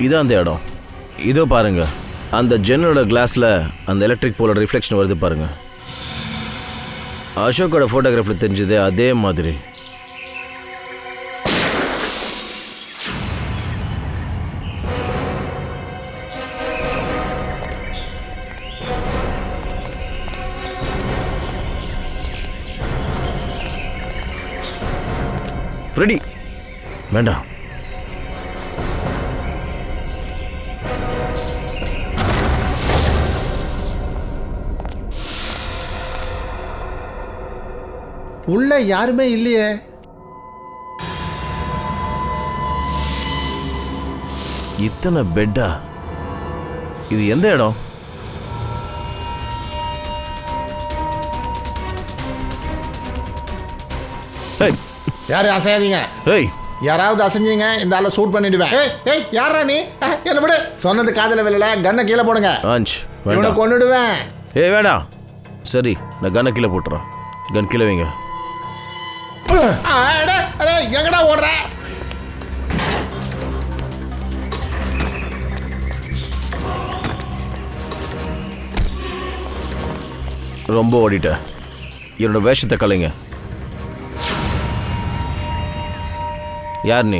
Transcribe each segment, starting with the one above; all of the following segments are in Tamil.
இதான் அந்த இடம். இதோ பாருங்க, அந்த ஜன்னலோட கிளாஸில் அந்த எலக்ட்ரிக் போலோட ரிஃப்ளெக்ஷன் வருது பாருங்க. அசோக்கோட ஃபோட்டோகிராஃபில் தெரிஞ்சது அதே மாதிரி. ரெடி வேண்டாம். உள்ள யாருமே இல்லையே. இத்தனை பெட்டா? இது எந்த இடம்? யாரும் அசையாதீங்க. யாராவது அசைஞ்சிங்க இந்த ஆளை ஷூட் பண்ணிடுவேன். ஏய் யாரா நீ? என்ன விடு. சொன்னது காதல விழல. கண்ணை கீழே போடுங்க. இவனை கொன்னுடுவேன். வேண்டாம். சரி, நான் கண்ணை கீழே போட்டுறேன். கன் கீழே வைங்க. எங்கடா ஓடுற? ரொம்ப ஓடிட்ட. என்னோட வேஷத்தை கலைங்க. யார் நீ?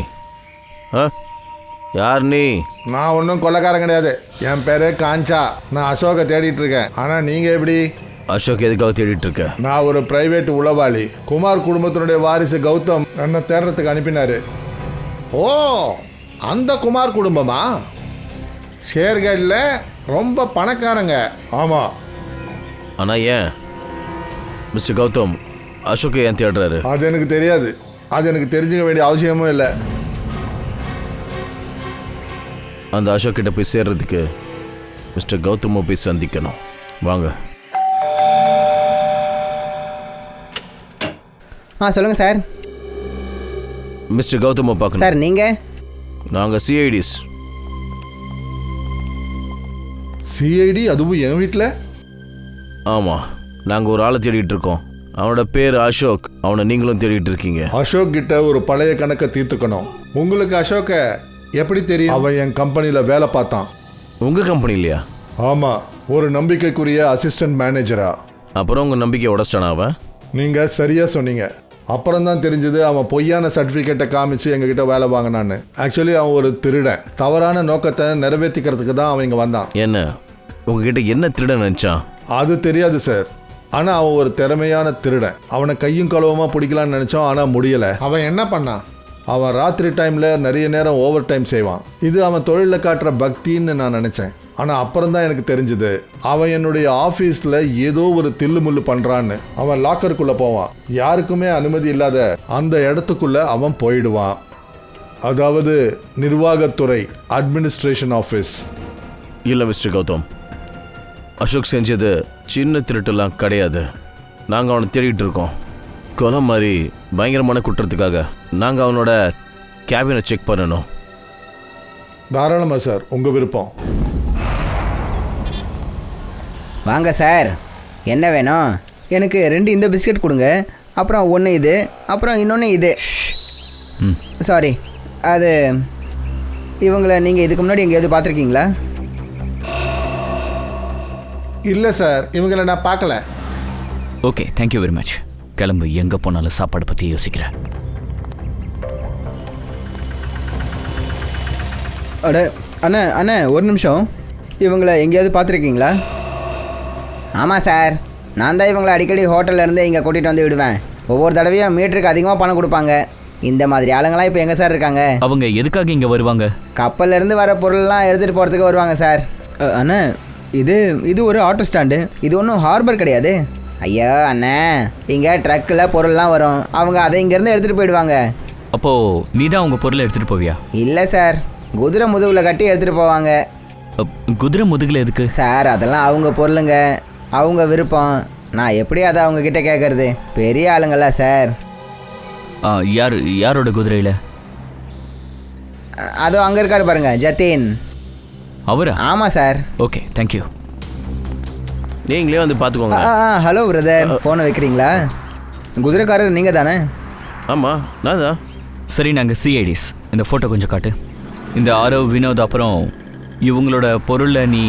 யார் நீ? நான் ஒன்றும் கொள்ளைக்காரன் கிடையாது. என் பேரு காஞ்சா. நான் அசோகை தேடிட்டு இருக்கேன். ஆனா நீங்க எப்படி? அசோக் எதுக்காக தேடிட்டு இருக்க? நான் ஒரு பிரைவேட் உளவாளி. குமார் குடும்பத்தினுடைய வாரிசு கௌதம் என்ன தேடுறதுக்கு அனுப்பினாரு. ஓ, அந்த குமார் குடும்பமா? ஷேர்கேட்டில் ரொம்ப பணக்காரங்க. ஆமா. ஆனா ஏன் மிஸ்டர் கௌதம் அசோக்கை ஏன் தேடுறாரு? அது எனக்கு தெரியாது. அது எனக்கு தெரிஞ்சுக்க வேண்டிய அவசியமும் இல்லை. அந்த அசோக் கிட்ட போய் சேர்றதுக்கு மிஸ்டர் கௌதம போய் சந்திக்கணும். வாங்க. சொல்லுங்கள் சார். மிஸ்டர் கௌதம பார்க்கணும் சார். நீங்கள்? நாங்கள் சிஐடிஸ். சிஐடி? அதுவும் என் வீட்டில்? ஆமாம், நாங்கள் ஒரு ஆளை தேடிட்டு இருக்கோம். அவனோட பேர் அசோக். அவனை நீங்களும் தேடிட்டு இருக்கீங்க. அசோக் கிட்ட ஒரு பழைய கணக்கை தீர்த்துக்கணும். உங்களுக்கு அசோக்கை எப்படி தெரியும்? அவன் என் கம்பெனியில் வேலை பார்த்தான். உங்கள் கம்பெனி இல்லையா? ஆமாம், ஒரு நம்பிக்கைக்குரிய அசிஸ்டன்ட் மேனேஜரா. அப்புறம் உங்கள் நம்பிக்கை உடச்சிட்டானா அவன்? நீங்கள் சரியாக சொன்னீங்க. அப்புறம் தான் தெரிஞ்சது அவன் பொய்யான சர்டிஃபிகேட்டை காமிச்சு எங்ககிட்ட வேலை வாங்கினான்னு. ஆக்சுவலி அவன் ஒரு திருடன். தவறான நோக்கத்தை நிறைவேற்றிக்கிறதுக்கு தான் அவன் இங்கே வந்தான். என்ன உங்ககிட்ட என்ன திருடன் நினச்சான்? அது தெரியாது சார். ஆனால் அவன் ஒரு திறமையான திருடன். அவனை கையும் களவுமா பிடிக்கலான்னு நினச்சோம், ஆனால் முடியலை. அவன் என்ன பண்ணான்? அவன் ராத்திரி டைமில் நிறைய நேரம் ஓவர் டைம் செய்வான். இது அவன் தொழிலில் காட்டுற பக்தின்னு நான் நினச்சேன். ஆனால் அப்புறம் தான் எனக்கு தெரிஞ்சது அவன் என்னுடைய ஆஃபீஸில் ஏதோ ஒரு தில்லுமுள்ளு பண்ணுறான்னு. அவன் லாக்கருக்குள்ளே போவான். யாருக்குமே அனுமதி இல்லாத அந்த இடத்துக்குள்ளே அவன் போயிடுவான். அதாவது நிர்வாகத்துறை, அட்மினிஸ்ட்ரேஷன் ஆஃபீஸ். இல்லை மிஸ்டர் கௌதம், அசோக் செஞ்சது சின்ன திருட்டுலாம் கிடையாது. நாங்கள் அவனை தேடிட்டு இருக்கோம். கொலை மாதிரி பயங்கரமான குற்றத்துக்காக நாங்கள் அவனோட கேபினை செக் பண்ணணும். தாராளமாக சார், உங்கள் விருப்பம். வாங்க சார். என்ன வேணும்? எனக்கு 2 இந்த பிஸ்கட் கொடுங்க. அப்புறம் 1 இது, அப்புறம் இன்னொன்று இது. சாரி, அது இவங்களை நீங்கள் இதுக்கு முன்னாடி எங்கேயாவது பார்த்துருக்கீங்களா? இல்லை சார், இவங்களை நான் பார்க்கல. Okay, thank you very much. கிளம்பு. எங்கே போனாலும் சாப்பாடு பற்றி யோசிக்கிறேன். அட அண்ணா அண்ணா, ஒரு நிமிஷம். இவங்களை எங்கேயாவது பார்த்துருக்கீங்களா? ஆமாம் சார், நான் தான் இவங்களை அடிக்கடி ஹோட்டல்லேருந்து இங்கே கூட்டிகிட்டு வந்து விடுவேன். ஒவ்வொரு தடவையும் மீட்டருக்கு அதிகமாக பணம் கொடுப்பாங்க. இந்த மாதிரி ஆளுங்களாம் இப்போ எங்கே சார் இருக்காங்க? அவங்க எதுக்காக இங்கே வருவாங்க? கப்பல்லேருந்து வர பொருள்லாம் எடுத்துகிட்டு போகிறதுக்கு வருவாங்க சார். அண்ணா, இது ஒரு ஆட்டோ ஸ்டாண்டு. இது ஒன்றும் ஹார்பர் கிடையாது. ஐயோ அண்ணா, இங்கே ட்ரக்கில் பொருள்லாம் வரும். அவங்க அதை இங்கேருந்து எடுத்துகிட்டு போயிடுவாங்க. அப்போது நீ தான் உங்கள் பொருளை எடுத்துகிட்டு போவியா? இல்லை சார், குதிரை முதுகில் கட்டி எடுத்துகிட்டு போவாங்க. குதிரை முதுகில் எதுக்கு சார்? அதெல்லாம் அவங்க பொருளுங்க, அவங்க விருப்பம். நான் எப்படி அதை அவங்கக்கிட்ட கேட்குறது? பெரிய ஆளுங்களா சார். யாரோட குதிரையில்? அதோ அங்கே இருக்காரு பாருங்க, ஜத்தீன். அவரா? ஆமாம் சார். Okay, thank you. நீங்களே வந்து பார்த்துக்கோங்க. ஹலோ பிரதர், ஃபோனை வைக்கிறீங்களா? குதிரைக்காரர் நீங்கள் தானே? ஆமாம், நான் தான். சரி, நாங்கள் சிஐடிஸ். இந்த ஃபோட்டோ கொஞ்சம் காட்டு. இந்த ஆரவ் வினோத் அப்புறம் இவங்களோட பொருளை நீ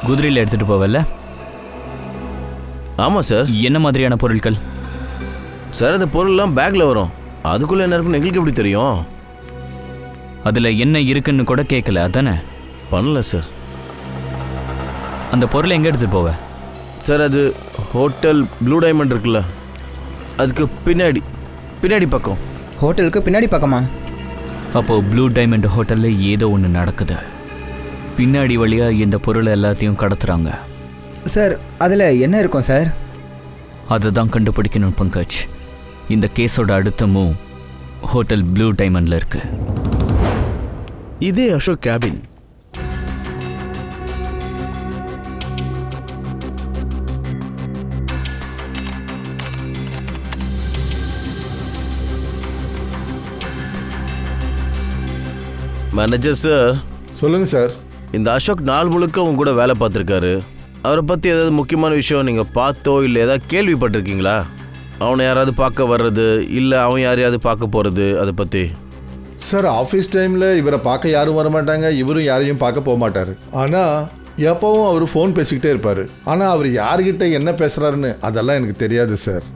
குதிரையில் எடுத்துகிட்டு போவல்ல? ஆமாம் சார். என்ன மாதிரியான பொருட்கள்? சார் அந்த பொருள்லாம் பேக்கில் வரும். அதுக்குள்ளே என்ன இருக்குன்னு எங்களுக்கு எப்படி தெரியும்? அதில் என்ன இருக்குன்னு கூட கேட்கல அதானே? பண்ணல சார். அந்த பொருளை எங்கே எடுத்துகிட்டு போவ? சார் அது ஹோட்டல் ப்ளூ டைமண்ட் இருக்குல்ல, அதுக்கு பின்னாடி பக்கம். ஹோட்டலுக்கு பின்னாடி பக்கமா? அப்போது ப்ளூ டைமண்ட் ஹோட்டலில் ஏதோ ஒன்று நடக்குது. பின்னாடி வழியாக இந்த பொருளை எல்லாத்தையும் கடத்துகிறாங்க. சார் அதில் என்ன இருக்கும் சார்? அதை தான் கண்டுபிடிக்கணும் பங்கஜ். இந்த கேஸோட அடுத்த மூவ் ஹோட்டல் ப்ளூ டைமண்டில் இருக்கு. இதே அசோக் கேபின். Manager sir. சொல்லுங்கள் சார். இந்த அசோக் நாள் முழுக்க உங்க கூட வேலை பார்த்துருக்காரு. அவரை பற்றி ஏதாவது முக்கியமான விஷயம் நீங்கள் பார்த்தோ இல்லை ஏதாவது கேள்விப்பட்டிருக்கீங்களா? அவனை யாராவது பார்க்க வர்றது இல்லை அவன் யாரையாவது பார்க்க போகிறது, அதை பற்றி? சார் ஆஃபீஸ் டைமில் இவரை பார்க்க யாரும் வர மாட்டாங்க, இவரும் யாரையும் பார்க்க போக மாட்டார். ஆனால் எப்போவும் அவர் ஃபோன் பேசிக்கிட்டே இருப்பார். ஆனால் அவர் யார்கிட்ட என்ன பேசுகிறாருன்னு அதெல்லாம் எனக்கு தெரியாது சார்.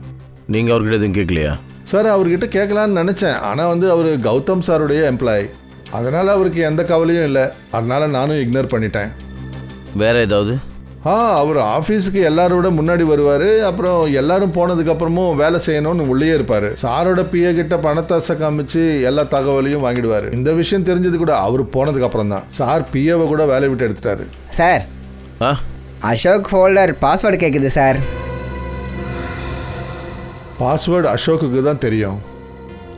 நீங்கள் அவர்கிட்ட எதுவும் கேட்கலையா? சார் அவர்கிட்ட கேட்கலான்னு நினச்சேன். ஆனால் அவர் கௌதம் சாருடைய எம்ப்ளாயி, அதனால் அவருக்கு எந்த கவலையும் இல்லை. அதனால் நானும் இக்னோர் பண்ணிட்டேன். வேறு ஏதாவது? அவர் ஆஃபீஸுக்கு எல்லாரோட முன்னாடி வருவார். அப்புறம் எல்லாரும் போனதுக்கப்புறமும் வேலை செய்யணும்னு உள்ளே இருப்பார். சாரோட பிஏ கிட்ட பணத்தாசை காமிச்சு எல்லா தகவலையும் வாங்கிடுவார். இந்த விஷயம் தெரிஞ்சது கூட அவர் போனதுக்கப்புறம் தான். சார் பிஏவை கூட வேலையை விட்டு எடுத்துட்டாரு. சார் அசோக் ஃபோல்டர் பாஸ்வேர்டு கேட்குது சார். பாஸ்வேர்டு அசோக்குக்கு தான் தெரியும்.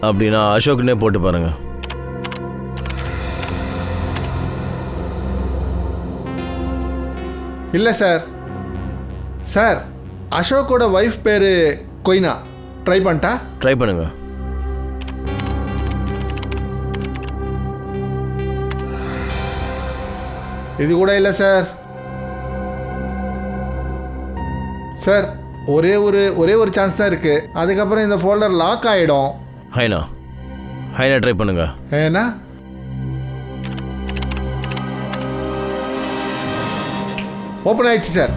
அப்படின்னா அசோக்குன்னே போட்டு பாருங்க. இல்லை சார். சார் அசோக்கோட ஒய்ஃப் பேர் கொய்னா. ட்ரை பண்ணிட்டா? ட்ரை பண்ணுங்க. இது கூட இல்லை சார். சார் ஒரே ஒரு சான்ஸ் தான் இருக்குது. அதுக்கப்புறம் இந்த ஃபோல்டர் லாக் ஆகிடும். ஹைனா ட்ரை பண்ணுங்க. ஏன்னா ஓப்பன் ஆயிடுச்சு சார்.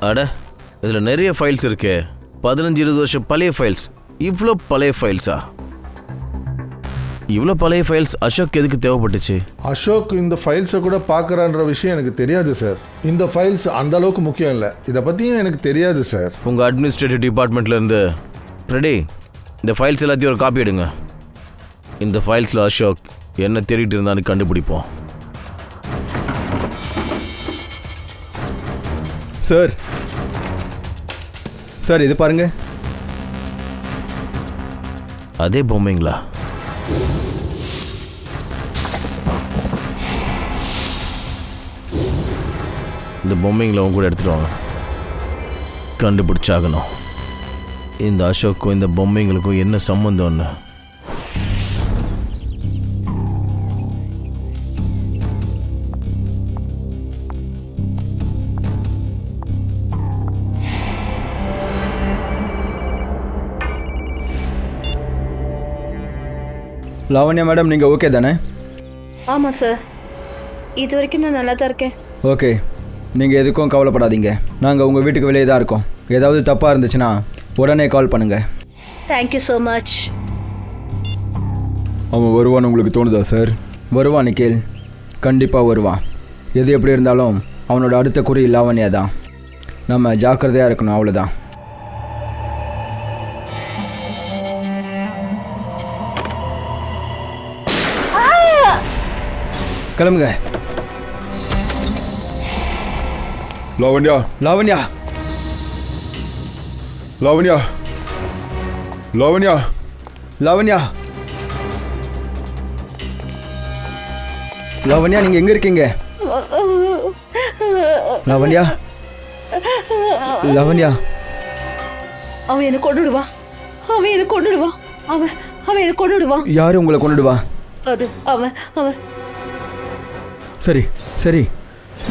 அட இதில் நிறைய ஃபைல்ஸ் இருக்கு. 15-20 வருஷம் பழைய ஃபைல்ஸ். இவ்வளோ பழைய ஃபைல்ஸா? இவ்வளோ பழைய ஃபைல்ஸ் அசோக் எதுக்கு தேவைப்பட்டுச்சு? அசோக் இந்த ஃபைல்ஸை கூட பார்க்குறான்ற விஷயம் எனக்கு தெரியாது சார். இந்த ஃபைல்ஸ் அந்த அளவுக்கு முக்கியம் இல்லை. இதை பற்றியும் எனக்கு தெரியாது சார். உங்கள் அட்மினிஸ்ட்ரேட்டிவ் டிபார்ட்மெண்ட்லேருந்து ஃப்ரெடி இந்த ஃபைல்ஸ் எல்லாத்தையும் ஒரு காப்பி எடுங்க. இந்த ஃபைல்ஸில் அசோக் என்ன தேடிட்டு இருந்தான்னு கண்டுபிடிப்போம். சார் சார் இது பாருங்க. அதே பொம்மைங்களா? இந்த பொம்மைங்களை அவங்க கூட எடுத்துட்டு வாங்க. கண்டுபிடிச்சாகணும் இந்த அசோக்கும் இந்த பொம்மைங்களுக்கும் என்ன சம்பந்தம்னு. லாவண்யா மேடம் நீங்கள் ஓகே தானே? ஆமாம் சார், இது வரைக்கும் நான் நல்லா தான் இருக்கேன். ஓகே, நீங்கள் எதுக்கும் கவலைப்படாதீங்க. நாங்கள் உங்கள் வீட்டுக்கு வெளியே தான் இருக்கோம். ஏதாவது தப்பாக இருந்துச்சுன்னா உடனே கால் பண்ணுங்கள். Thank you so much. அவன் வருவான்னு உங்களுக்கு தோணுதா சார்? வருவான் நிக்கில், கண்டிப்பாக வருவான். எது எப்படி இருந்தாலும் அவனோட அடுத்த குறி லாவண்யா தான். நம்ம ஜாக்கிரதையாக இருக்கணும், அவ்வளோதான். கிளம்புங்க. லாவண்யா லாவண்யா லாவண்யா லாவண்யா லாவண்யா லாவண்யா நீங்கள் எங்கே இருக்கீங்க? லாவண்யா லாவண்யா அவன் என்னை கொண்டுடுவான். அவன் என்னை கொண்டுடுவான். அவன் அவன் என்னை கொண்டுடுவான். யார் உங்களை கொண்டுடுவா? அது அவன் அவன் சரி சரி,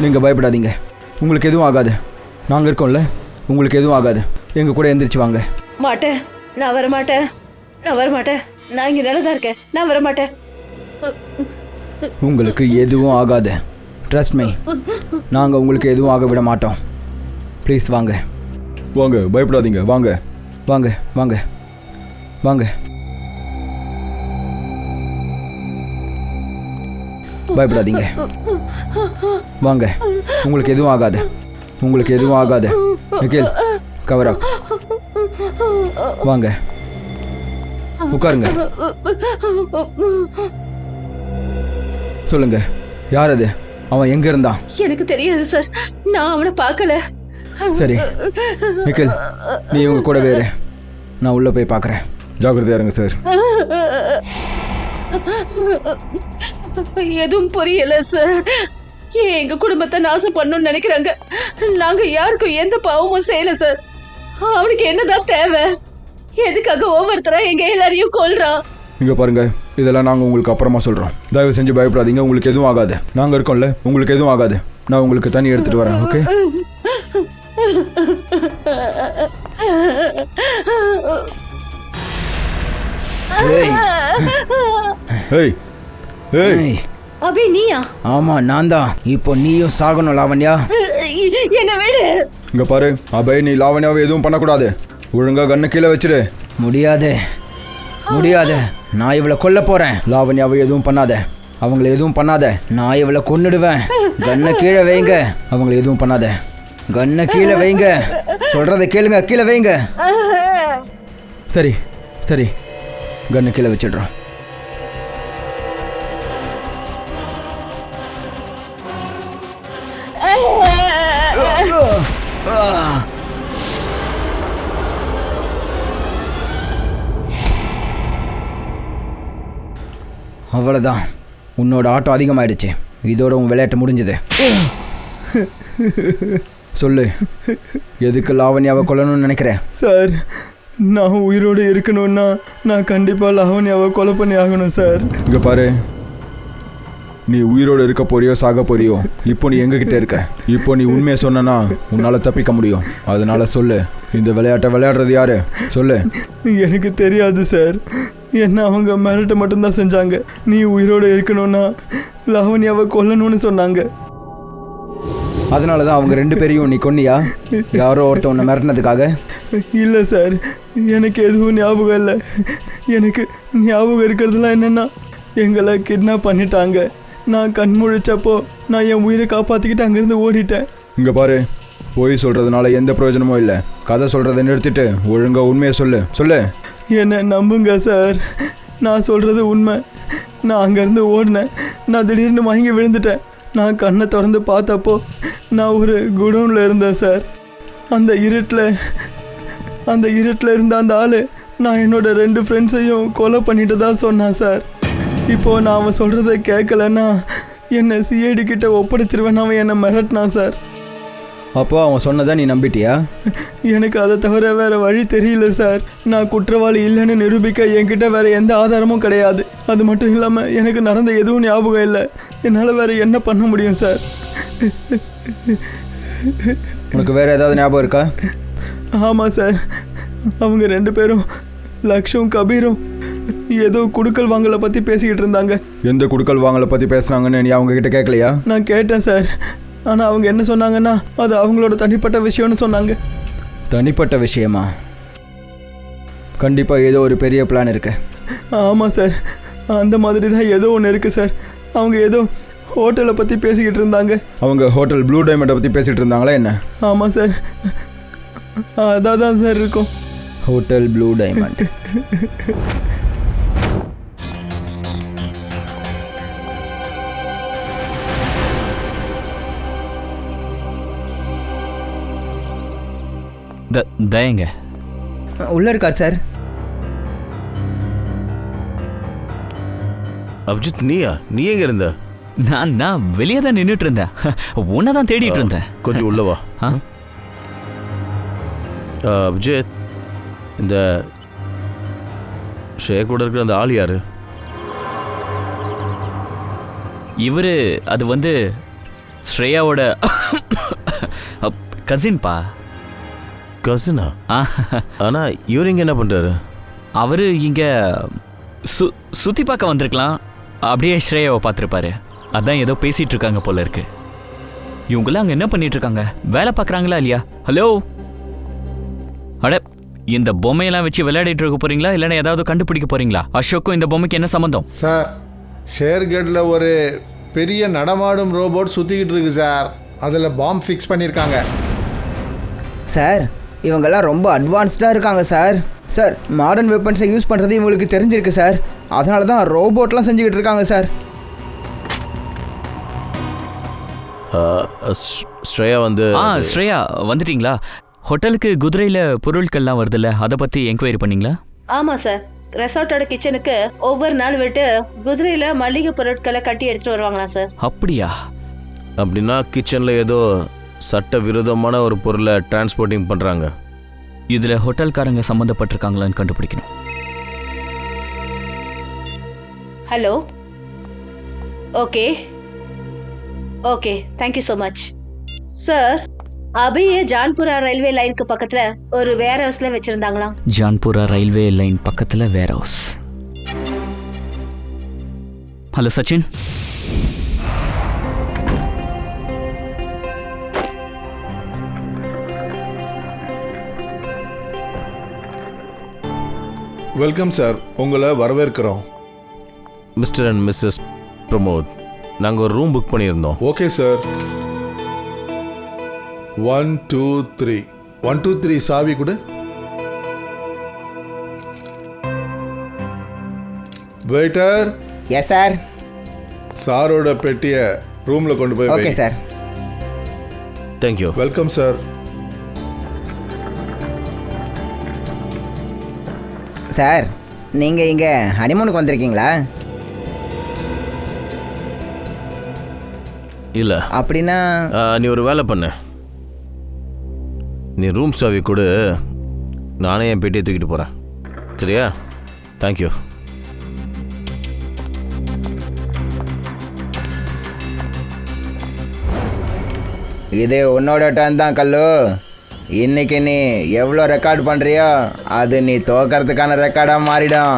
நீங்கள் பயப்படாதீங்க. உங்களுக்கு எதுவும் ஆகாது. நாங்கள் இருக்கோம்ல, உங்களுக்கு எதுவும் ஆகாது. எங்கள் கூட எந்திரிச்சு வாங்க. மாட்டேன், நான் வர மாட்டேன். நான் வரமாட்டேன். நான் இங்க நல்லதா இருக்கேன். நான் வரமாட்டேன். உங்களுக்கு எதுவும் ஆகாது. ட்ரஸ்ட் மீ, நாங்கள் உங்களுக்கு எதுவும் ஆக விட மாட்டோம். ப்ளீஸ் வாங்க வாங்க, பயப்படாதீங்க, வாங்க. வாங்க வாங்க வாங்க. பயப்படாதீங்க, வாங்க. உங்களுக்கு எதுவும் ஆகாது. உங்களுக்கு எதுவும் ஆகாது. Nikhil, cover up. வாங்க, உட்காருங்க. சொல்லுங்க, யார் அது? அவன் எங்க இருந்தான்? எனக்கு தெரியாது சார். நான் அவனை பார்க்கல. சரி நிக்கில், நீ இவங்க கூட வேறு, நான் உள்ள போய் பார்க்குறேன். ஜாக்கிரதையா இருங்க சார். எதுவும் புரியல சார். எங்க குடும்பத்தை நாசம் பண்ணணும்னு நினைக்கிறாங்க. நாங்க யாருக்கும் எந்த பாவமும் செய்யல சார். அவனுக்கு என்னதான் தேவை? எதுக்காக ஒவ்வொருத்தரா எங்க எல்லாரையும் கொல்றான்? இங்க பாருங்க, இதெல்லாம் நாங்கள் உங்களுக்கு அப்புறமா சொல்கிறோம். தயவு செஞ்சு பயப்படாதீங்க, உங்களுக்கு எதுவும் ஆகாது. நாங்கள் இருக்கோம்ல, உங்களுக்கு எதுவும் ஆகாது. நான் உங்களுக்கு தண்ணி எடுத்துகிட்டு வரேன், ஓகே? ஏய் ஏய், அபி நீயா? ஆமா, நான் தான். இப்போ நீயும் சாகணும் லாவண்யா. என்ன விடு. இங்க பாரு அபய், நீ லாவண்யாவை எதுவும் பண்ணக்கூடாது. ஒழுங்கா கண்ணை கீழே வச்சிரு. முடியாது முடியாது, நான் இவளை கொல்ல போறேன். லாவண்யாவை எதுவும் பண்ணாத, அவங்கள எதுவும் பண்ணாத. நான் இவளை கொன்னுடுவேன். கண்ணை கீழே வைங்க. அவங்கள எதுவும் பண்ணாத. கண்ணை கீழே வைங்க. சொல்றதை கேளுங்க, கீழே வைங்க. சரி சரி, கண்ணை கீழே வச்சிடுறோம். அவ்வளோதான், உன்னோட ஆட்டம் அதிகமாயிடுச்சு. இதோட உன் விளையாட்டு முடிஞ்சது. சொல்லு, எதுக்கு லாவண்யாவை கொல்லணும்னு நினைக்கிறேன்? சார், நான் உயிரோடு இருக்கணும்னா நான் கண்டிப்பாக லாவண்யாவை கொலை பண்ணி ஆகணும் சார். இங்க பாரு, நீ உயிரோடு இருக்க போறியோ சாக போறியோ, இப்போ நீ எங்ககிட்ட இருக்க. இப்போ நீ உண்மையை சொன்னா உன்னால் தப்பிக்க முடியும். அதனால சொல்லு, இந்த விளையாட்டை விளையாடுறது யாரு? சொல்லு. எனக்கு தெரியாது சார். என்ன அவங்க மிரட்ட மட்டும்தான் செஞ்சாங்க. நீ உயிரோடு இருக்கணும்னா லாவண்யாவை கொல்லணும்னு சொன்னாங்க. அதனால தான் அவங்க 2 பேரையும் நீ கொன்னியா? யாரோ ஒருத்த உன்னை மிரட்டினதுக்காக? இல்லை சார், எனக்கு எதுவும் ஞாபகம் இல்லை. எனக்கு ஞாபகம் இருக்கிறதுலாம் என்னென்னா, எங்களை கிட்னாப் பண்ணிட்டாங்க. நான் கண் முழிச்சப்போ நான் என் உயிரை காப்பாற்றிக்கிட்டு அங்கேருந்து ஓடிட்டேன். இங்கே பாரு, போய் சொல்கிறதுனால எந்த பிரயோஜனமும் இல்லை. கதை சொல்கிறத நிறுத்திட்டு ஒழுங்காக உண்மையை சொல்லு. சொல்லு. என்னை நம்புங்க சார், நான் சொல்கிறது உண்மை. நான் அங்கேருந்து ஓடினேன். நான் திடீர்னு மயங்கி விழுந்துட்டேன். நான் கண்ணை திறந்து பார்த்தப்போ நான் ஒரு குடோனில் இருந்தேன் சார். அந்த இருட்டில் இருந்த அந்த ஆள் நான் என்னோட 2 ஃப்ரெண்ட்ஸையும் கொலை பண்ணிட்டு தான் சொன்னான் சார். இப்போது நான் அவன் சொல்கிறத கேட்கலன்னா என்னை சிஐடி கிட்ட ஒப்படைச்சிருவேன். அவன் என்னை மிரட்டினான் சார். அப்போ அவன் சொன்னதை நீ நம்பிட்டியா? எனக்கு அதை தவிர வேறு வழி தெரியல சார். நான் குற்றவாளி இல்லைன்னு நிரூபிக்க என்கிட்ட வேறு எந்த ஆதாரமும் கிடையாது. அது மட்டும் இல்லாமல் எனக்கு நடந்த எதுவும் ஞாபகம் இல்லை. என்னால் வேறு என்ன பண்ண முடியும் சார்? உனக்கு வேறு ஏதாவது ஞாபகம் இருக்கா? ஆமாம் சார், அவங்க 2 பேரும், லக்ஷும் கபீரும், ஏதோ குடுக்கல் வாங்கலை பற்றி பேசிக்கிட்டு இருந்தாங்க. எந்த குடுக்கல் வாங்கலை பற்றி பேசுனாங்கன்னு நீ அவங்க கிட்ட கேட்கலையா? நான் கேட்டேன் சார். ஆனால் அவங்க என்ன சொன்னாங்கன்னா, அது அவங்களோட தனிப்பட்ட விஷயம்னு சொன்னாங்க. தனிப்பட்ட விஷயமா? கண்டிப்பாக ஏதோ ஒரு பெரிய பிளான் இருக்கு. ஆமாம் சார், அந்த மாதிரி தான் ஏதோ ஒன்று இருக்குது சார். அவங்க ஏதோ ஹோட்டலை பற்றி பேசிக்கிட்டு இருந்தாங்க. அவங்க ஹோட்டல் ப்ளூ டைமண்டை பற்றி பேசிகிட்டு இருந்தாங்களா என்ன? ஆமாம் சார், அதான் தான் சார் இருக்கும். Hotel blue diamond. தயங்க உள்ளே இருக்கார் சார். அபிஜித், நீயா? நீ எங்க இருந்த? நான் வெளியே தான் நின்றுட்டு இருந்தேன். உன்னை தான் தேடிட்டு இருந்தேன். கொஞ்சம் உள்ளவா. அபிஜித், இந்த ஷே கூட இருக்கிற அந்த ஆள் யாரு? இவரு அது வந்து ஸ்ரேயாவோட கசின்பா. கசினா? ஆனா இவர் இங்க என்ன பண்றாரு? அவர் இங்கே சுற்றி பார்க்க வந்திருக்கலாம். அப்படியே ஸ்ரேயாவை பார்த்துருப்பாரு. அதான் ஏதோ பேசிகிட்டு இருக்காங்க போல இருக்கு. இவங்களாம் அங்கே என்ன பண்ணிட்டு இருக்காங்க? வேலை பார்க்குறாங்களா இல்லையா? ஹலோ, அட, இந்த பொம்மையெல்லாம் வச்சு விளையாடிட்டு இருக்க போறீங்களா இல்லைன்னா ஏதாவது கண்டுபிடிக்க போறீங்களா? அசோக்கும் இந்த பொம்மைக்கு என்ன சம்மந்தம்? சார், ஷேர்கேட்டில் ஒரு பெரிய நடமாடும் ரோபோட் சுற்றிக்கிட்டு இருக்கு சார். அதில் பாம்பு ஃபிக்ஸ் பண்ணியிருக்காங்க. சார், இவங்கெல்லாம் ரொம்ப அட்வான்ஸ்டாக இருக்காங்க சார். சார், மாடர்ன் வெப்பன்ஸை யூஸ் பண்ணுறது இவங்களுக்கு தெரிஞ்சிருக்கு சார். அதனால தான் ரோபோட்லாம் செஞ்சுக்கிட்டு இருக்காங்க சார். ஸ்ரேயா ஸ்ரேயா வந்துட்டீங்களா? ஹோட்டலுக்கு குதிரையில் பொருட்கள்லாம் வருதுல்ல, அதை பற்றி என்கொயரி பண்ணீங்களா? ஆமாம் சார், ரெசார்ட்டோட கிச்சனுக்கு ஒவ்வொரு நாள் விட்டு குதிரையில் மளிகை பொருட்களை கட்டி எடுத்துகிட்டு வருவாங்களாம் சார். அப்படியா? அப்படின்னா கிச்சனில் ஏதோ சட்ட விரோதமான ஒரு பொருளை டிரான்ஸ்போர்ட்டிங் பண்ணுறாங்க. இதில் ஹோட்டல்காரங்க சம்மந்தப்பட்டிருக்காங்களான்னு கண்டுபிடிக்கணும். Hello, okay okay, thank you so much sir. அபியே ஜான்புரா ரயில்வே லைனுக்கு பக்கத்துல ஒரு வேர் ஹவுஸ்ல வச்சிருந்தாங்களாம். ஜான்புரா ரயில்வே லைன் பக்கத்துல warehouse. Hello Sachin. Welcome sir, உங்களை வரவேற்கிறோம். மிஸ்டர் அண்ட் மிஸ்ஸஸ் பிரமோத், நாங்கள் ஒரு ரூம் புக் பண்ணியிருந்தோம். Okay sir. 1 2 3 1 2 3 சாவி கொடு. வெயிட்டர். Yes sir. சாரோட பெட்டியை ரூமில் கொண்டு போய் okay sir. Thank you. Welcome sir. Sir, நீங்கள் இங்கே ஹனிமூனுக்கு வந்திருக்கீங்களா? இல்லை. அப்படின்னா நீ ஒரு வேலை பண்ண, நீ ரூம் சாவி கொடு, நானே என் பெட்டியை தூக்கிட்டு போகிறேன். சரியா? தேங்க்யூ. இது உன்னோட டர்ன் தான் கல்லு. இன்னைக்கு நீ எவ்வளோ ரெக்கார்ட் பண்ணுறியோ அது நீ தோக்கிறதுக்கான ரெக்கார்டாக மாறிடும்.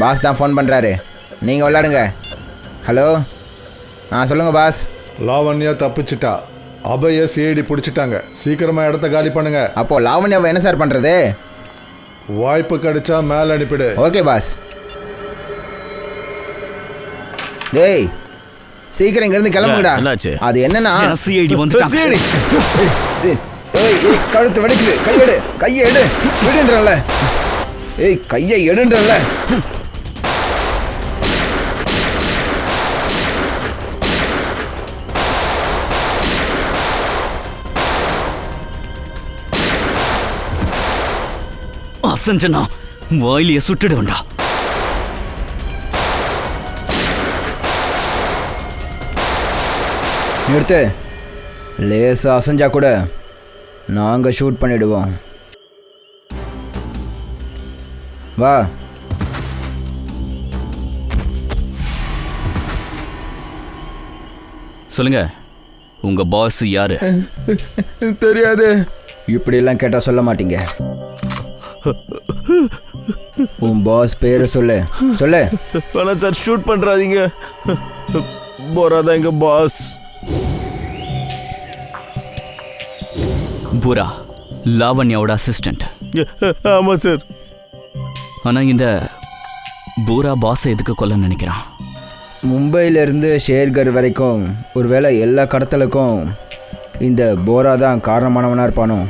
பாஸ் தான் ஃபோன் பண்ணுறாரு, நீங்கள் விளாடுங்க. ஹலோ, சொல்லுங்கள் பாஸ். லாவண்யா தப்பிச்சிட்டா. அபய சிஐடி பிடிச்சிட்டாங்க. சீக்கிரமாக இடத்த காலி பண்ணுங்க. அப்போது லாவண்யாவை என்ன சார் பண்ணுறது? வாய்ப்பு கிடைச்சா மேலே அனுப்பிடு. Okay pass. டேய், சீக்கிரம் இங்கேருந்து கிளம்புங்கடா. என்னாச்சு? அது என்னன்னா சிஐடி வந்துட்டாங்க. கழுத்து வெடிக்குது. கையை எடு விடுன்றல. ஏய், கையை எடுன்றல. அசஞ்சனா வாயிலிய சுட்டுடுவேண்டா. நிறுத்து. லேசா அசஞ்சா கூட நாங்கள் ஷூட் பண்ணிடுவோம். வா. சொல்லுங்க, உங்க பாஸ் யாரு? தெரியாது. இப்படியெல்லாம் கேட்டால் சொல்ல மாட்டீங்க. உன் பாஸ் பேரை சொல்லு. சொல்லு. வேணாம் சார், ஷூட் பண்ணுறாதீங்க. போரா தான் எங்கள் பாஸ். பூரா லாவண்யாவோட அசிஸ்டன்ட். ஆமாம் சார். ஆனால் இந்த பூரா பாஸை எதுக்கு கொல்ல நினைக்கிறான்? மும்பையிலேருந்து ஷேர்கர் வரைக்கும் ஒருவேளை எல்லா கடத்தலுக்கும் இந்த போரா தான் காரணமானவனாக இருப்பானோ?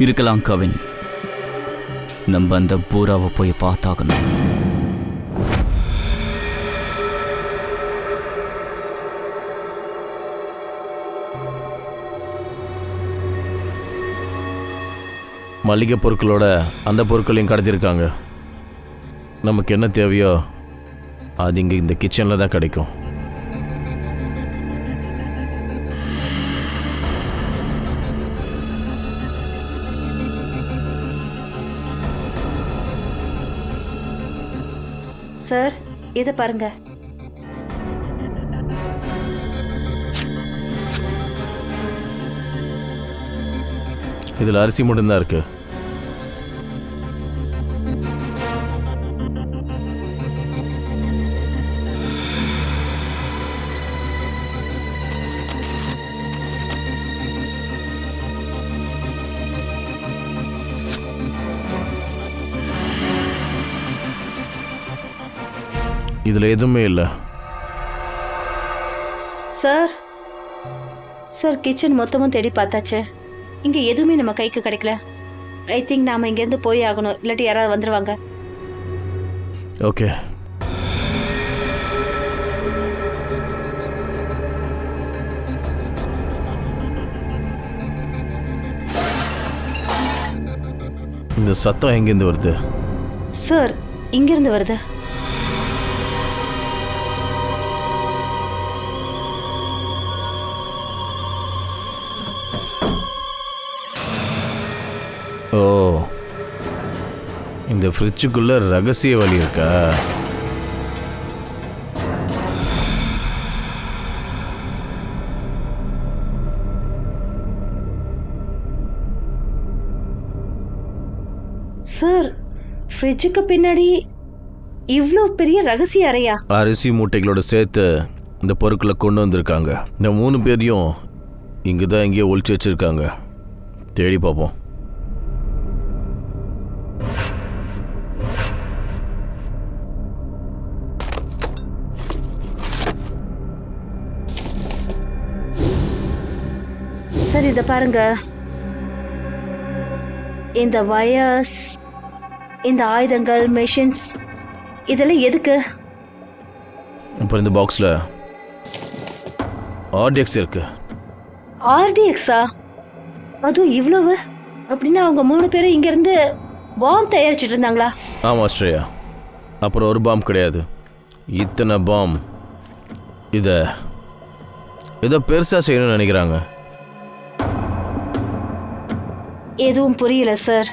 இருக்கலாம் கவின். நம்ம அந்த பூராவை போய் பார்த்தாகணும். மளிகை பொருட்களோட அந்த பொருட்களையும் கடத்திருக்காங்க. நமக்கு என்ன தேவையோ அது இங்கே இந்த கிச்சனில் தான் கிடைக்கும். சார், இதை பாருங்க. இதில் அரிசி மட்டும்தான் இருக்கு. இதில் எதுவுமே இல்லை. சார் சார் கிச்சன் மொத்தமும் தேடி பார்த்தாச்சு. இங்கே எதுவுமே நம்ம கைக்கு கிடைக்கல. ஐ திங்க் நாம் இங்கேருந்து போய் ஆகணும், இல்லாட்டி யாராவது வந்துடுவாங்க. ஓகே. இந்த சத்தம் எங்கேருந்து வருது? சார் இங்கேருந்து வருது. ஓ, இந்த ஃப்ரிட்ஜுக்குள்ள ரகசிய வழி இருக்கா? சார் ஃப்ரிட்ஜுக்கு பின்னாடி இவ்வளோ பெரிய ரகசிய அறையா? அரிசி மூட்டைகளோட சேர்த்து இந்த பொருட்களை கொண்டு வந்திருக்காங்க. இந்த 3 பேரையும் இங்கே தான் எங்கேயோ ஒளிச்சு வச்சிருக்காங்க. தேடி பார்ப்போம். சார் இதை பாருங்க. இந்த வயர்ஸ், இந்த ஆயுதங்கள், மெஷின்ஸ், இதெல்லாம் எதுக்கு? அப்புறம் இந்த பாக்ஸில் ஆர்டிஎக்ஸ் இருக்கு. ஆர்டிஎக்ஸா? அதுவும் இவ்வளவு? அப்படின்னா அவங்க 3 பேரும் இங்கேருந்து பாம் தயாரிச்சிட்டு இருந்தாங்களா? ஆமாம் ஸ்ரேயா. அப்புறம் ஒரு பாம் கிடையாது, இத்தனை பாம். இதை பெருசாக செய்யணும்னு நினைக்கிறாங்க. எதுவும் புரியல சார்.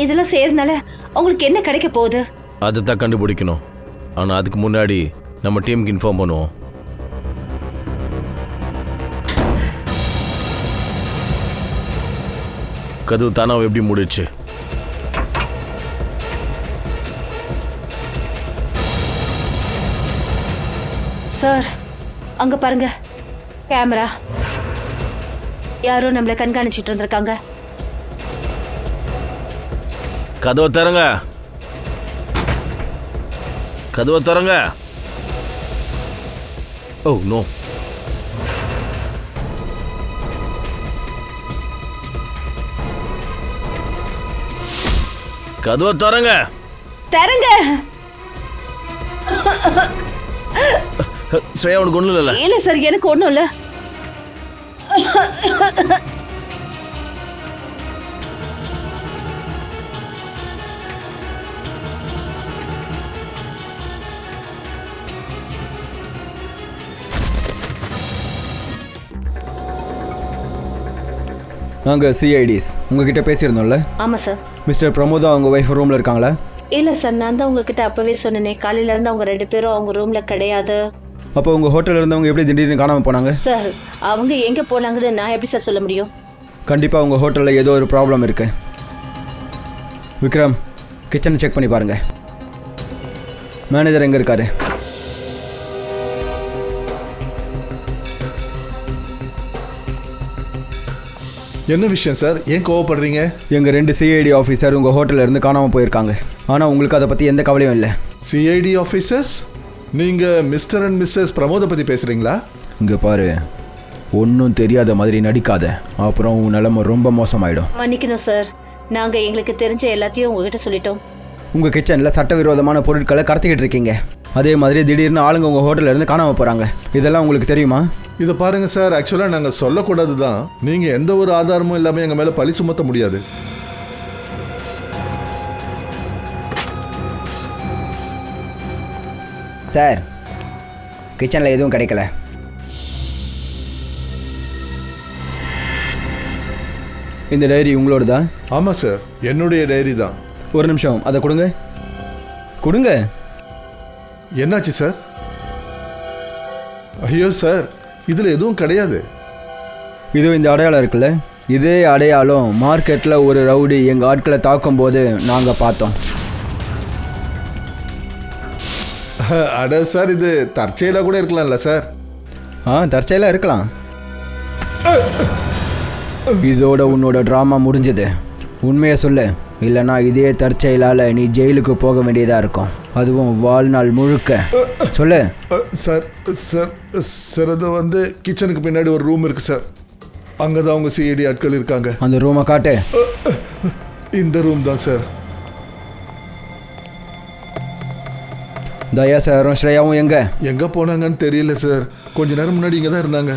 இதெல்லாம் செய்யறதுனால உங்களுக்கு என்ன கிடைக்க போகுது? அதை தான் கண்டுபிடிக்கணும். ஆனால் அதுக்கு முன்னாடி நம்ம டீமுக்கு இன்ஃபார்ம் பண்ணுவோம். கதவு தானாவை எப்படி முடிச்சு? சார் அங்க பாருங்க, கேமரா. யாரோ நம்மளை கண்காணிச்சிட்டு இருந்திருக்காங்க. கதவை தரங்க, கதவை தரங்க. Oh no. கதவை தரங்க. தரங்க. ஸ்ரேயா உனக்கு ஒன்றும் இல்லை? இல்லை சார், எனக்கு ஒன்றும் இல்லை. நாங்கள் சிஐடிஸ் உங்ககிட்ட பேசியிருந்தோம்ல? ஆமாம் சார். மிஸ்டர் பிரமோதா அவங்க ஒய்ஃப் ரூமில் இருக்காங்களா? இல்லை சார், நான் தான் உங்ககிட்ட அப்போவே சொன்னேனே, காலையிலேருந்து அவங்க 2 பேரும் அவங்க ரூமில் கிடையாது. அப்போ உங்கள் ஹோட்டலில் இருந்தவங்க எப்படி திடீர்னு காணாமல் போனாங்க? சார் அவங்க எங்கே போனாங்கன்னு நான் எப்படி சார் சொல்ல முடியும்? கண்டிப்பாக உங்கள் ஹோட்டலில் ஏதோ ஒரு ப்ராப்ளம் இருக்குது. விக்ரம், கிச்சனை செக் பண்ணி பாருங்கள். மேனேஜர் எங்கே இருக்காரு? என்ன விஷயம் சார்? ஏன் கோவப்படுறீங்க? எங்கள் 2 சிஐடி ஆஃபீஸர் உங்கள் ஹோட்டலில் இருந்து காணாமல் போயிருக்காங்க. ஆனால் உங்களுக்கு அதை பற்றி எந்த கவலையும் இல்லை. CID officers? நீங்கள் மிஸ்டர் அண்ட் மிஸ்ஸஸ் பிரமோதை பற்றி பேசுகிறீங்களா? இங்கே பாரு, ஒன்றும் தெரியாத மாதிரி நடிக்காத, அப்புறம் உன் நிலைமை ரொம்ப மோசமாயிடும். மன்னிக்கணும் சார், நாங்கள் எங்களுக்கு தெரிஞ்ச எல்லாத்தையும் உங்ககிட்ட சொல்லிட்டோம். உங்கள் கிச்சனில் சட்டவிரோதமான பொருட்களை கடத்திக்கிட்டு இருக்கீங்க. அதே மாதிரி திடீர்னு ஆளுங்க உங்கள் ஹோட்டலில் இருந்து காணாமல் போகிறாங்க. இதெல்லாம் உங்களுக்கு தெரியுமா? இதை பாருங்கள் சார், ஆக்சுவலாக நாங்கள் சொல்லக்கூடாது தான். நீங்கள் எந்த ஒரு ஆதாரமும் இல்லாமல் எங்கள் மேலே பழி சுமத்த முடியாது. சார், கிச்சனில் எதுவும் கிடைக்கல. இந்த டைரி உங்களோட தான்? ஆமாம் சார், என்னுடைய டைரி தான். ஒரு நிமிஷம், அதை கொடுங்க. கொடுங்க. என்னாச்சு சார்? ஐயோ சார், இதில் எதுவும் கிடையாது. இது இந்த அடையாளம் இருக்குல்ல, இதே அடையாளம் மார்க்கெட்டில் ஒரு ரவுடி எங்கள் ஆட்களை தாக்கும்போது நாங்கள் பார்த்தோம். அட சார், இது தற்செயலாக கூட இருக்கலாம்ல சார்? தற்செயலாக இருக்கலாம். இதோட உன்னோட ட்ராமா முடிஞ்சது. உண்மையை சொல்லு, இல்லைனா இதே தற்செயலால் நீ ஜெயிலுக்கு போக வேண்டியதாக இருக்கும், அதுவும் வாழ்நாள் முழுக்க. சொல்லு. சார் சார் சார் அது வந்து கிச்சனுக்கு பின்னாடி ஒரு ரூம் இருக்குது சார். அங்கே தான் அவங்க சிஐடி ஆட்கள் இருக்காங்க. அந்த ரூமை காட்டு. இந்த ரூம் தான் சார். தயா சாரும் ஸ்ரேயாவும் எங்கே போனாங்கன்னு தெரியல சார். கொஞ்ச நேரம் முன்னாடி இங்கே தான் இருந்தாங்க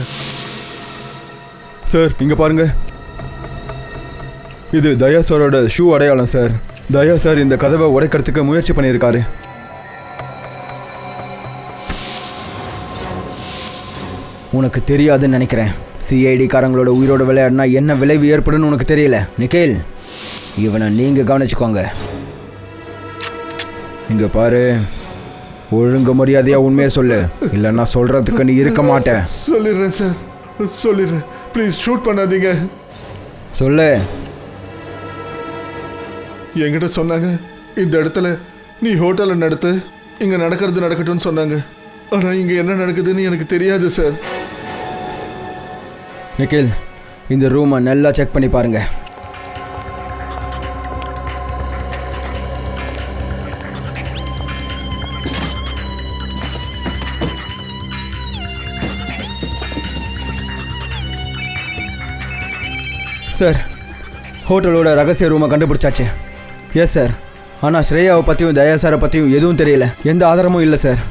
சார். இங்கே பாருங்க, இது தயா சாரோட ஷூ அடையாளம் சார். தயா சார் இந்த கதவை உடைக்கிறதுக்கு முயற்சி பண்ணியிருக்காரு. உனக்கு தெரியாதுன்னு நினைக்கிறேன். சிஐடிக்காரங்களோட உயிரோட விளையாடினா என்ன விளைவு ஏற்படுன்னு உனக்கு தெரியல நிக்கில். இவனை நீங்கள் கவனிச்சுக்கோங்க. இங்கே பாரு, ஒழுங்கு மரியாதையாக உண்மையை சொல்லு, இல்லைன்னா சொல்கிறதுக்கு நீ இருக்க மாட்டேன். சொல்லிடுறேன் சார், சொல்லிடுறேன். ப்ளீஸ் ஷூட் பண்ணாதீங்க. சொல்லு. என்கிட்ட சொன்னாங்க, இந்த இடத்துல நீ ஹோட்டலில் நடத்து, இங்கே நடக்கிறது நடக்கட்டும்னு சொன்னாங்க. ஆனால் இங்கே என்ன நடக்குதுன்னு எனக்கு தெரியாது சார். நிக்கில், இந்த ரூமை நல்லா செக் பண்ணி பாருங்க. சார், ஹோட்டலோட ரகசிய ரூமை கண்டுபிடிச்சாச்சு. Yes sir. ஆனால் ஸ்ரேயாவை பற்றியும் தயா சாரை பற்றியும் எதுவும் தெரியல. எந்த ஆதாரமும் இல்லை சார்.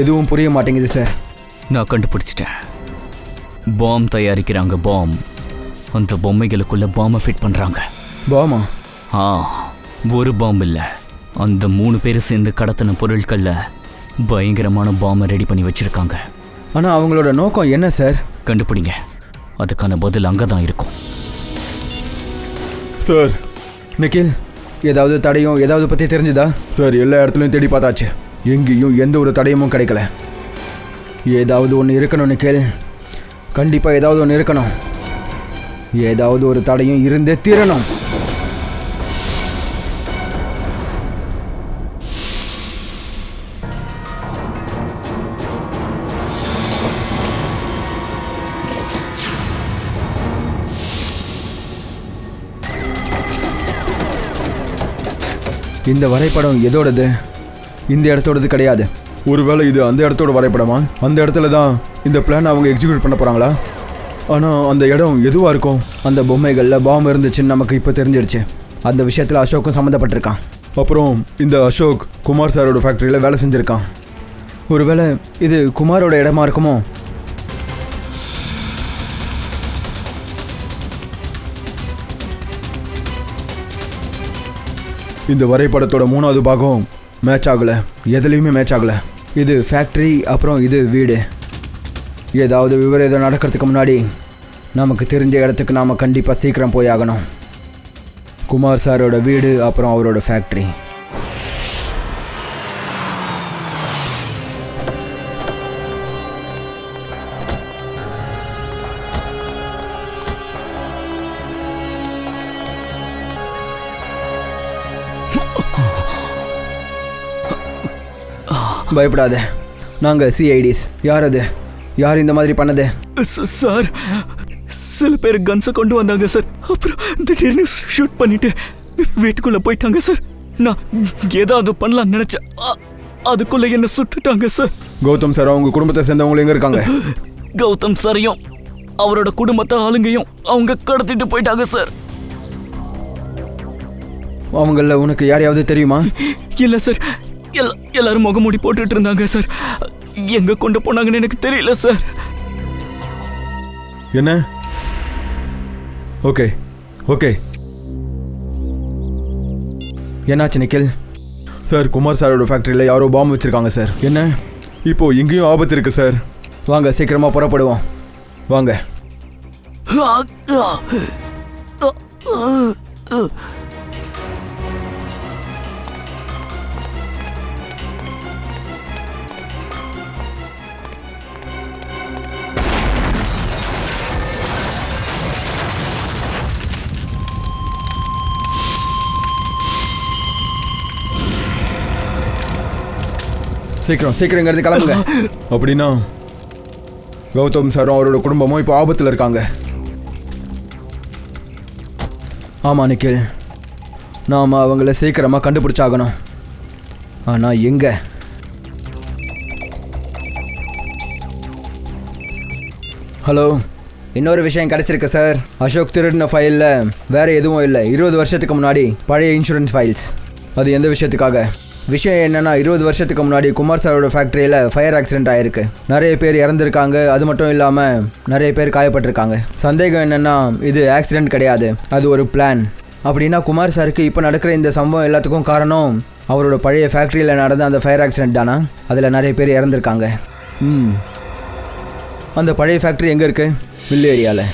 எதுவும் புரிய மாட்டேங்குது சார். நான் கண்டுபிடிச்சிட்டேன். பாம் தயாரிக்கிறாங்க. பாம். அந்த பொம்மைகளுக்குள்ள பாம்பை ஃபிட் பண்ணுறாங்க. பாமா? ஒரு பாம்பு இல்லை, அந்த 3 பேர் சேர்ந்து கடத்தின பொருட்களில் பயங்கரமான பாம்பை ரெடி பண்ணி வச்சுருக்காங்க. ஆனால் அவங்களோட நோக்கம் என்ன சார்? கண்டுபிடிங்க, அதுக்கான பதில் அங்கே தான் இருக்கும். சார். நிக்கில், ஏதாவது தடையும் ஏதாவது பற்றி தெரிஞ்சுதா? சார், எல்லா இடத்துலையும் தேடி பார்த்தாச்சு, எங்கேயும் எந்த ஒரு தடையமும் கிடைக்கல. ஏதாவது ஒன்று இருக்கணும் நிக்கில். கண்டிப்பாக ஏதாவது ஒன்று இருக்கணும். ஏதாவது ஒரு தடையும் இருந்தே தீரணும். இந்த வரைபடம் எதோடது? இந்த இடத்தோடது கிடையாது. ஒருவேளை இது அந்த இடத்தோட வரைபடமா? அந்த இடத்துல தான் இந்த பிளான் அவங்க எக்ஸிக்யூட் பண்ண போகிறாங்களா? ஆனால் அந்த இடம் எதுவாக இருக்கும்? அந்த பொம்மைகளில் பாம்பு இருந்துச்சுன்னு நமக்கு இப்போ தெரிஞ்சிடுச்சு. அந்த விஷயத்தில் அசோக்கும் சம்மந்தப்பட்டிருக்கான். அப்புறம் இந்த அசோக் குமார் சாரோட ஃபேக்ட்ரியில் வேலை செஞ்சுருக்கான். ஒருவேளை இது குமாரோட இடமா இருக்குமோ? இந்த வரைபடத்தோட 3வது பாகம் மேட்ச் ஆகலை. எதுலேயுமே மேட்ச் ஆகலை. இது ஃபேக்ட்ரி, அப்புறம் இது வீடு. ஏதாவது விபரீதம் நடக்கிறதுக்கு முன்னாடி நமக்கு தெரிஞ்ச இடத்துக்கு நாம் கண்டிப்பாக சீக்கிரம் போய் ஆகணும். குமார் சாரோட வீடு, அப்புறம் அவரோட ஃபேக்ட்ரி. பயப்படாத, நாங்கள் சிஐடிஸ். யார் அது? யார் இந்த மாதிரி பண்ணது? சார், சில பேர் கன்ஸை கொண்டு வந்தாங்க சார். அப்புறம் திடீர்னு ஷூட் பண்ணிட்டு வீட்டுக்குள்ளே போயிட்டாங்க சார். நான் ஏதாவது பண்ணலாம்னு நினச்சேன், அதுக்குள்ளே என்ன சுட்டுட்டாங்க சார். கௌதம் சார் அவங்க குடும்பத்தை சேர்ந்தவங்க எங்கே இருக்காங்க? கௌதம் சாரையும் அவரோட குடும்பத்தை ஆளுங்கையும் அவங்க கடத்திட்டு போயிட்டாங்க சார். அவங்கள உனக்கு யாரையாவது தெரியுமா? இல்லை சார், எல்லாரும் முகமூடி போட்டுட்டு இருந்தாங்க சார். எங்க கொண்டு போனாங்கன்னு எனக்கு தெரியல சார். என்ன? Okay okay. என்னாச்சு நிக்கில்? சார், குமார் சாரோட ஃபேக்ட்ரியில் யாரோ பாம்பு வச்சுருக்காங்க சார். என்ன? இப்போ இங்கேயும் ஆபத்து இருக்குது சார். வாங்க சீக்கிரமாக புறப்படுவோம். வாங்க. சீக்கிரம் சீக்கிரம் இங்கேருந்து கிளம்புங்க. அப்படின்னா கௌதம் சாரும் அவரோட குடும்பமும் இப்போ ஆபத்தில் இருக்காங்க. ஆமாம் நிக்கில், நாம் அவங்கள சீக்கிரமாக கண்டுபிடிச்சாகணும். ஆனால் எங்கே? ஹலோ, இன்னொரு விஷயம் கிடச்சிருக்கு சார். அசோக் திருடின ஃபைலில் வேறு எதுவும் இல்லை. 20 வருஷத்துக்கு முன்னாடி பழைய இன்சூரன்ஸ் ஃபைல்ஸ். அது எந்த விஷயத்துக்காக? விஷயம் என்னென்னா, 20 வருஷத்துக்கு முன்னாடி குமார் சாரோட ஃபேக்ட்ரியில் ஃபயர் ஆக்சிடென்ட் ஆகிருக்கு. நிறைய பேர் இறந்துருக்காங்க. அது மட்டும் இல்லாமல் நிறைய பேர் காயப்பட்டிருக்காங்க. சந்தேகம் என்னென்னா, இது ஆக்சிடென்ட் கிடையாது, அது ஒரு பிளான். அப்படின்னா குமார் சாருக்கு இப்போ நடக்கிற இந்த சம்பவம் எல்லாத்துக்கும் காரணம் அவரோட பழைய ஃபேக்ட்ரியில் நடந்த அந்த ஃபயர் ஆக்சிடென்ட் தானா? அதில் நிறைய பேர் இறந்துருக்காங்க. அந்த பழைய ஃபேக்ட்ரி எங்கே இருக்குது? வில்லு ஏரியாவில்.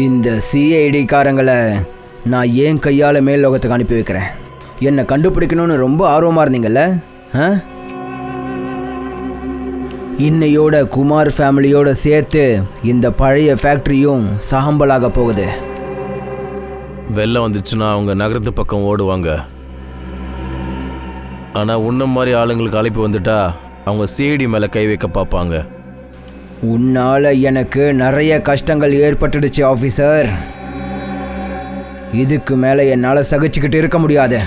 இந்த சிஐடிக்காரங்களை நான் ஏன் கையால் மேல் லோகத்துக்கு அனுப்பி வைக்கிறேன். என்னை கண்டுபிடிக்கணும்னு ரொம்ப ஆர்வமாக இருந்தீங்கல்ல? இன்னையோட குமார் ஃபேமிலியோட சேர்த்து இந்த பழைய ஃபேக்ட்ரியும் சாம்பலாக போகுது. வெள்ளம் வந்துச்சுன்னா அவங்க நகரத்து பக்கம் ஓடுவாங்க. ஆனால் உன்ன மாதிரி ஆளுங்களுக்கு அழைப்பு வந்துட்டா அவங்க சிஐடி மேலே கை வைக்க பார்ப்பாங்க. உன்னால் எனக்கு நிறைய கஷ்டங்கள் ஏற்பட்டுடுச்சு ஆஃபீஸர். இதுக்கு மேலே என்னால் சகிச்சுக்கிட்டு இருக்க முடியாது.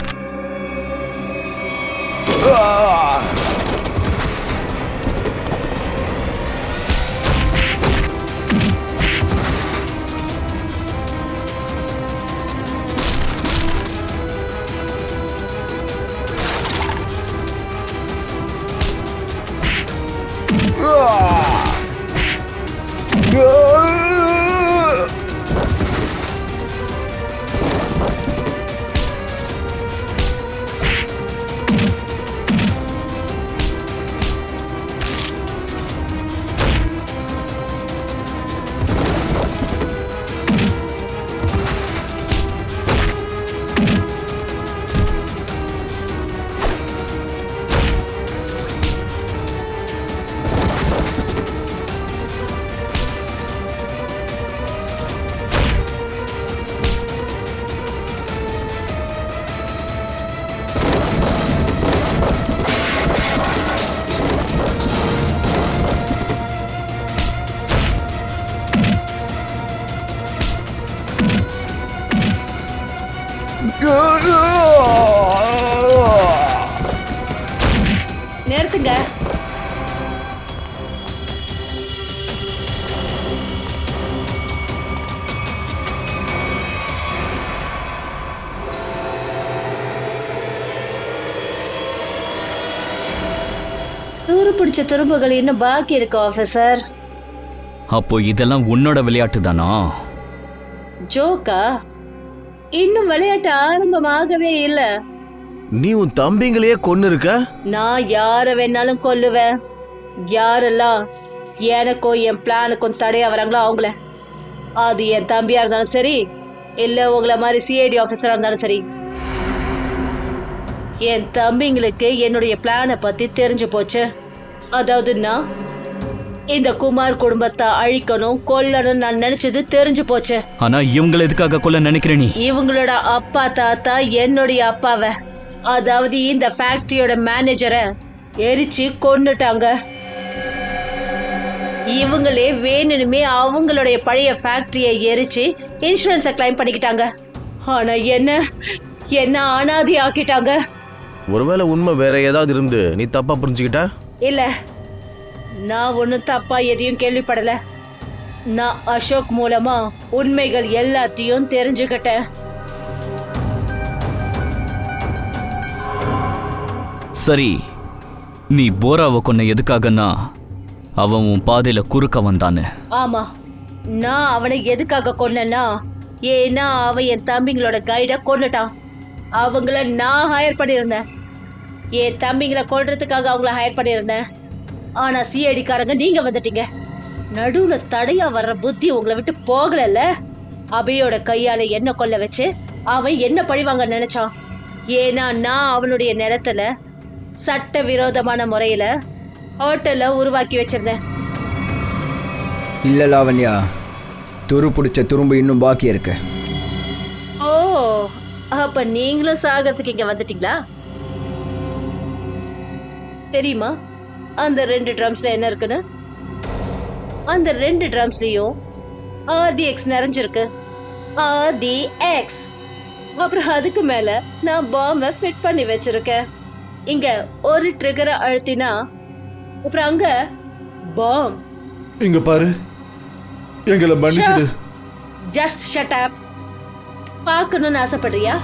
நிறுத்துங்க. தூரு பிடிச்ச துரும்புகள் இன்னும் பாக்கி இருக்கு ஆபீசர். அப்போ இதெல்லாம் உன்னோட விளையாட்டு தானா? ஜோக்கா? இன்னும் விளையாட்டு ஆரம்பமாகவே இல்ல. நீ உன் தம்பிங்களையே கொன்னு இருக்க. நான் யார வேணாலும் கொல்லுவேன். யாரெல்லாம் எனக்கும் என் பிளானுக்கும் தடையா வராங்களோ அவங்கள. அது என் தம்பியா இருந்தாலும் சரி, இல்ல உங்களை மாதிரி சிஐடி ஆபீசரா இருந்தாலும் சரி. என் தம்பிங்களுக்கு என்னுடைய பிளானை பத்தி தெரிஞ்சு போச்சு. அதாவது நான் இந்த குமார் குடும்பத்தை அழிக்கணும், கொல்லணும் நான் நினைச்சது தெரிஞ்சு போச்சு. ஆனா இவங்களை எதுக்காக கொல்ல நினைக்கிற நீ? இவங்களோட அப்பா தாத்தா என்னுடைய அப்பாவை, அதாவது இந்த ஃபேக்டரியோட மேனேஜரை எரிச்சு கொன்னுட்டாங்க. இவங்களே வேணுமே அவங்களுடைய பழைய ஃபேக்டரியை எரிச்சு இன்சூரன்ஸை கிளைம் பண்ணிக்கிட்டாங்க. ஆனா என்ன அனாதை ஆக்கிட்டாங்க. ஒருவேளை உண்மை வேற ஏதாவது இருந்து நீ தப்பா புரிஞ்சுக்கிட்டா? இல்ல, நான் ஒன்றும் தப்பா எதையும் கேள்விப்படல. நான் அசோக் மூலமா உண்மைகள் எல்லாத்தையும் தெரிஞ்சுக்கிட்டேன். சரி, நீ போராவை கொன்ன எதுக்காகன்னா அவன் உன் பாதையில குறுக்க வந்தானு. ஆமா, நான் அவனை எதுக்காக கொன்னேன்னா, ஏன்னா அவன் என் தம்பிங்களோட கைடை கொன்னுட்டான். அவங்கள நான் ஹையர் பண்ணியிருந்தேன். என் தம்பிங்களை கொல்றதுக்காக அவங்கள ஹையர் பண்ணியிருந்தேன். ஆனா சிஐடிக்காரங்க நீங்க வந்துட்டீங்க. நடுவுல தடையா வர்ற புத்தி உங்களை விட்டு போகலல்ல. அபியோட கையால என்ன கொல்ல வச்சு அவன் என்ன பழிவாங்க நினைச்சான். ஏன்னா நான் அவனுடைய நிலத்துல சட்ட விரோதமான முறையில ஹோட்டல்ல உருவாக்கி வச்சிருந்தேன். இல்லை லாவண்யா, துரு பிடிச்ச துரும்பு இன்னும் பாக்கி இருக்கு. ஓ, அப்ப நீங்களும் சாகறதுக்கு இங்க வந்துட்டீங்களா? தெரியுமா அந்த 2 ட்ரம்ஸ்ல என்ன இருக்குன்னு? அந்த 2 ட்ரம்ஸ்லயும் RDX நிறைஞ்சிருக்கு. RDX. அப்புறம் அதுக்கு மேல நான் பாம்பை ஃபிட் பண்ணி வச்சிருக்கேன். இங்க ஒரு ட்ரிகரை அழுத்தினா அப்புறம் அங்க பாம். இங்க பாரு, எங்களை மன்னிச்சிடு. Just shut up. பார்க்கணும்னு ஆசைப்படுறியா?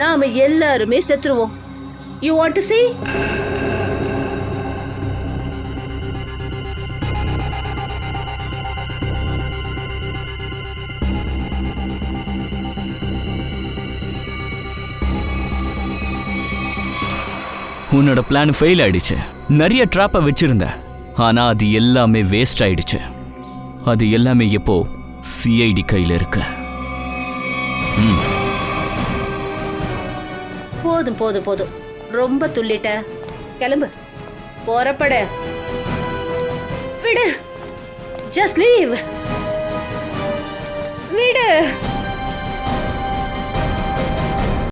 நாம எல்லாருமே செத்துருவோம். You want to see? உன்னோட பிளான் ஃபெயில் ஆயிடுச்சு. நிறைய ட்ராப்பை வச்சிருந்த, ஆனா அது எல்லாமே வேஸ்ட் ஆயிடுச்சு. அது எல்லாமே இப்போ சிஐடி கையில் இருக்கு. போதும் போதும் போதும், ரொம்ப துள்ளிட்ட. கிளம்பு, போறப்பட. விடு, ஜஸ்ட் லீவ். விடு.